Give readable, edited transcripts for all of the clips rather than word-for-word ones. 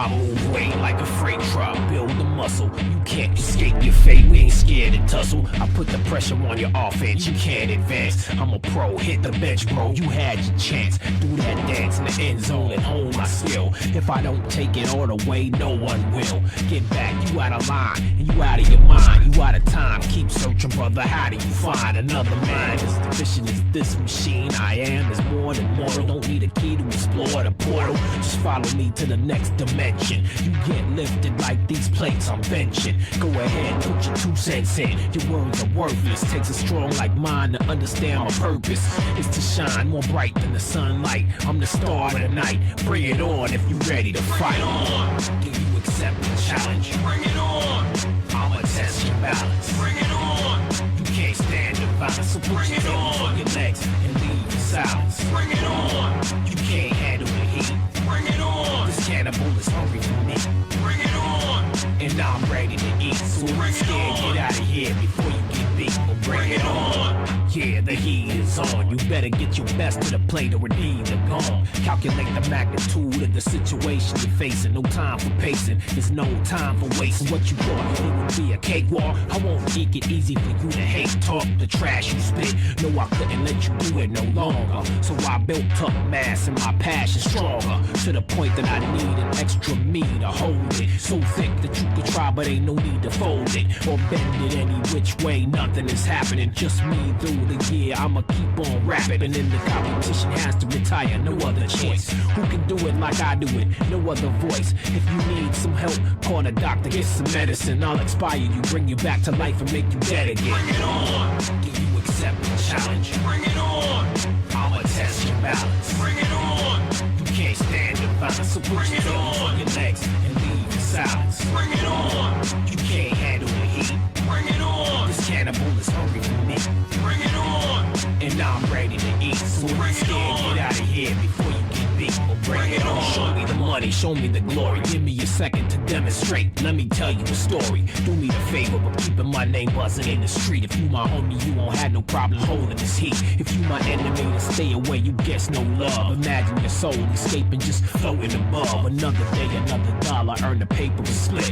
I move weight like a freight truck, build the muscle. You can't escape your fate, we ain't scared to tussle. I put the pressure on your offense, you can't advance. I'm a pro, hit the bench, bro, you had your chance. Do that dance in the end zone and hone my skill. If I don't take it all the way, no one will. Get back, you out of line, and you out of your mind, you out of time. Keep searching, brother, how do you find another man? As efficient as this machine I am is more than mortal. Don't need a key to explore the portal. Just follow me to the next dimension. You get lifted like these plates I'm benching. Go ahead, put your 2 cents in. Your words are worthless. Takes a strong like mine to understand my purpose. It's to shine more bright than the sunlight. I'm the star of the night. Bring it on if you're ready to fight. Bring it on. Do you accept the challenge? Bring it on. I'ma test your balance. Bring it on. You can't stand the violence, so put your hands on your legs and leave in silence. Bring it on. You can't handle the heat. Bring it on. This cannibal is hungry for me. Bring it on. And I'm ready to eat. So I'm scared, get out of here before you get beat. Well, bring it on. Yeah, the heat is on. You better get your best to the plate or it either gone. Calculate the magnitude of the situation you're facing. No time for pacing. There's no time for wasting. What you thought it would be a cakewalk? I won't make it easy for you to hate talk the trash you spit. No, I couldn't let you do it no longer. So I built up mass and my passion stronger. To the point that I need an extra me to hold it. So thick that you could try, but ain't no need to fold it. Or bend it any which way, nothing is happening. Just me through the year, I'ma keep on rapping. And then the competition has to retire, no other choice. Who can do it like I do it? No other voice. If you need some help, call the doctor, get some medicine. I'll expire you, bring you back to life and make you dead again. Bring it on. Do you accept the challenge? Bring it on. I'ma test your balance. Bring it on. You can't stand the violence, so put your hands on your legs and leave in silence. Bring it on. You can't handle the heat. Bring it on. This cannibal is hungry for me. Bring it on. And I'm ready to eat. So I'm scared, get out of here before you get beat. Well, bring it on. Show me the money, show me the glory. Give me a second to demonstrate. Let me tell you a story. Do me the favor of keeping my name buzzing in the street. If you my homie, you won't have no problem holding this heat. If you my enemy, then stay away, you guess no love. Imagine your soul escaping, just floating above. Another day, another dollar, earn the paper is split.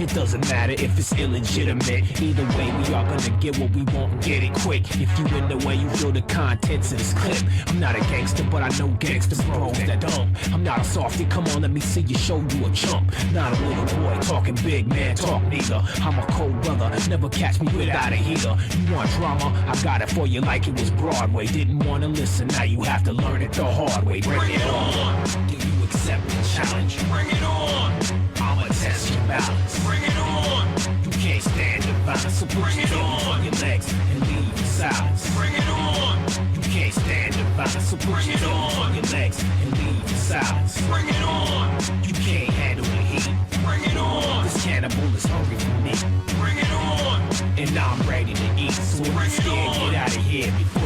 It doesn't matter if it's illegitimate. Either way, we are gonna get what we want and get it quick. If you in the way, you feel the contents of this clip. I'm not a gangster, but I know gangster bros that don't. I'm not a softie, come on, let me see you show you a chump. Not a little boy talking big man talk neither. I'm a cold brother, never catch me without a heater. You want drama? I got it for you like it was Broadway. Didn't wanna listen, now you have to learn it the hard way. Bring it on. Do you accept the challenge? Bring it on. I'ma test your balance. Bring it on. You can't stand the violence, so put your hands on your legs and leave in silence. Bring it on. You can't stand the violence, so put your hands on your legs and leave in silence. Bring it on. You can't handle the heat. Bring it on. This cannibal is hungry for me. Bring it on. And I'm ready to eat. So I'm scared, get out of here before